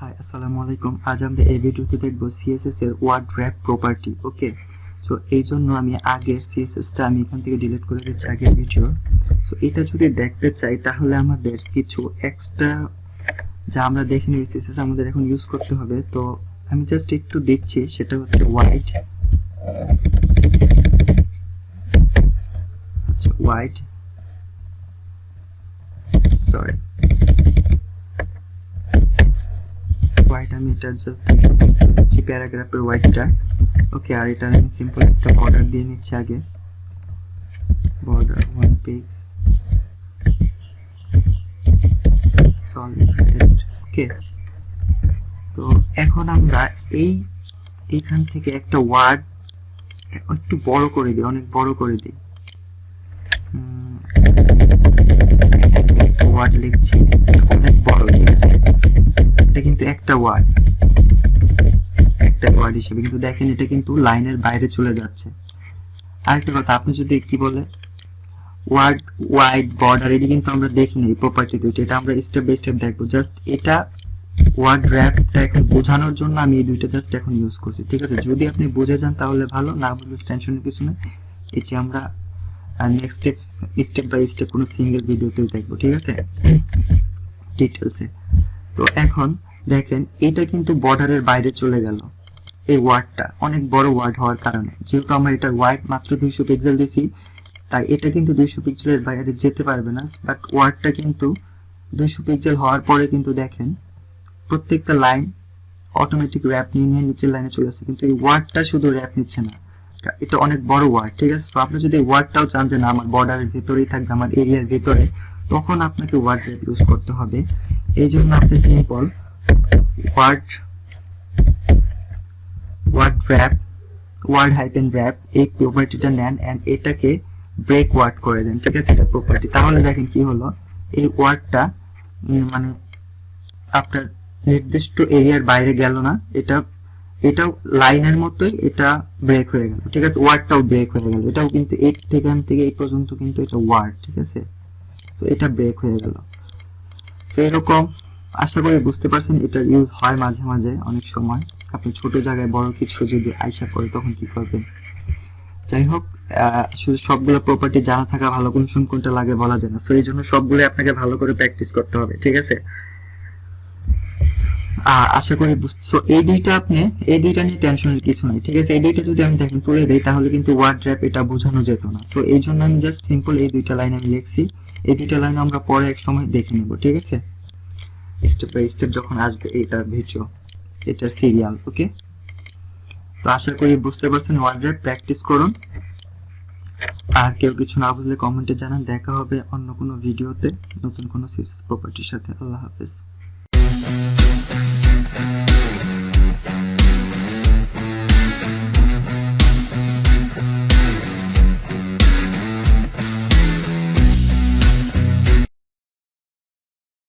हाय আসসালামু আলাইকুম। আজ আমরা এই ভিডিওতে দেখব সিএসএস এর ওয়ার্ড র‍্যাপ প্রপার্টি। ওকে, সো এই জন্য আমি আগের সিএসএসটা আমি এখান থেকে ডিলিট করে দিচ্ছি, আগের ভিডিও। সো এটা যদি দেখতে চাই তাহলে আমাদের কিছু এক্সট্রা যা আমরা দেখে নিই সিএসএস আমাদের এখন ইউজ করতে হবে। তো আমি জাস্ট একটু দিচ্ছি, সেটা হচ্ছে হোয়াইট সরি হোয়াইট আমি এটা জাস্ট দিচ্ছি প্যারাগ্রাফের হোয়াইটটা। ওকে, আর এটা আমি সিম্পল একটা বর্ডার দিয়ে নিচ্ছি আগে, বর্ডার 1 পিক্স সলিড। ওকে, তো এখন আমরা এইখান থেকে একটা ওয়ার্ড একটু বড় করে দিই, অনেক বড় করে দিই। ওয়ার্ড লিখছি অনেক বড়, ঠিক আছে? এটা কিন্তু একটা ওয়ার্ড হিসেবে, কিন্তু দেখেন এটা কিন্তু লাইনের বাইরে চলে যাচ্ছে। আরেকটা কথা, আপনি যদি কি বলে ওয়ার্ড ওয়াইড বর্ডার, এটা কিন্তু আমরা দেখিনি এই প্রপার্টি দুইটা, এটা আমরা স্টেপ বাই স্টেপ দেখবো। জাস্ট এটা ওয়ার্ড র‍্যাপটা এখন বোঝানোর জন্য আমি এই দুইটা জাস্ট এখন ইউজ করছি, ঠিক আছে? যদি আপনি বুঝে যান তাহলে ভালো, না বুঝলে টেনশনের কিছু নেই। এটি আমরা নেক্সট স্টেপ বাই স্টেপ কোনো সিঙ্গেল ভিডিওতে দেখবো, ঠিক আছে, ডিটেলসে। তো এখন দেখেন এটা কিন্তু বর্ডারের বাইরে চলে গেল, এই ওয়ার্ডটা অনেক বড় ওয়ার্ড হওয়ার কারণে। যেহেতু আমরা এটা ওয়াইড মাত্র 200 পিক্সেল দিছি, তাই এটা কিন্তু 200 পিক্সেলের বাইরে যেতে পারবে না। বাট ওয়ার্ডটা কিন্তু 200 পিক্সেল হওয়ার পরে কিন্তু দেখেন প্রত্যেকটা লাইন অটোমেটিক র‍্যাপ নিয়ে নিচের লাইনে চলে আসছে, কিন্তু এই ওয়ার্ডটা শুধু র‍্যাপ নিচ্ছে না, এটা অনেক বড় ওয়ার্ড, ঠিক আছে? তো আপনি যদি ওয়ার্ডটাও চান যে না আমার বর্ডারের ভিতরেই থাকবে, আমার এরিয়ার ভিতরে, তখন আপনাকে ওয়ার্ড র‍্যাপ ইউজ করতে হবে। এই জন্য আপনি সিম্পল ওয়ার্ড হাইফেন র‍্যাপ এই প্রপার্টিটা নেন এন্ড এটাকে ব্রেক ওয়ার্ড করে দেন, ঠিক আছে? এটা প্রপার্টি। তাহলে দেখেন কি হলো, এই ওয়ার্ডটা মানে আপনার নির্দিষ্ট এরিয়ার বাইরে গেল না, এটাও লাইনের মতোই এটা ব্রেক হয়ে গেল, ঠিক আছে? ওয়ার্ডটাও ব্রেক হয়ে গেল, এটাও কিন্তু এই থেকে এই পর্যন্ত কিন্তু এটা ওয়ার্ড, ঠিক আছে? সো এটা ব্রেক হয়ে গেল। সো এরকম আশা করি বুঝতে পারছেন, এটা ইউজ হয় মাঝে মাঝে অনেক সময়। আপনি ছোট জায়গায় বড় কিছু যদি আইসা করে তখন কি করবেন? যাই হোক, শুধু সবগুলো প্রপার্টি জানা থাকা ভালো, কোনটা লাগে বলা যায় না। সো এই জন্য সবগুলো আপনাকে ভালো করে প্র্যাকটিস করতে হবে, ঠিক আছে? আশা করি বুঝছো। এই দুইটা নিয়ে টেনশনের কিছু নাই, ঠিক আছে? এই দুইটা যদি আমি দেখেন তুলে দেই তাহলে কিন্তু ওয়ার্ড র‍্যাপ এটা বোঝানো যেত না। সো এই জন্য আমি জাস্ট সিম্পল এই দুইটা লাইন আমি লিখছি, এই দুইটা লাইন আমরা পরে এক সময় দেখে নেব, ঠিক আছে? স্টেপ বাই স্টেপ যখন আসবে এটার ভিডিও, এটার সিরিয়াল। ওকে, তো আশা করি বুঝতে পারছেন। ওয়ার্ড র‍্যাপ প্র্যাকটিস করুন, আর কেউ কিছু না বুঝলে কমেন্টে জানান। দেখা হবে অন্য কোনো ভিডিওতে নতুন কোনো সিএসএস প্রপার্টির সাথে। আল্লাহ হাফেজ।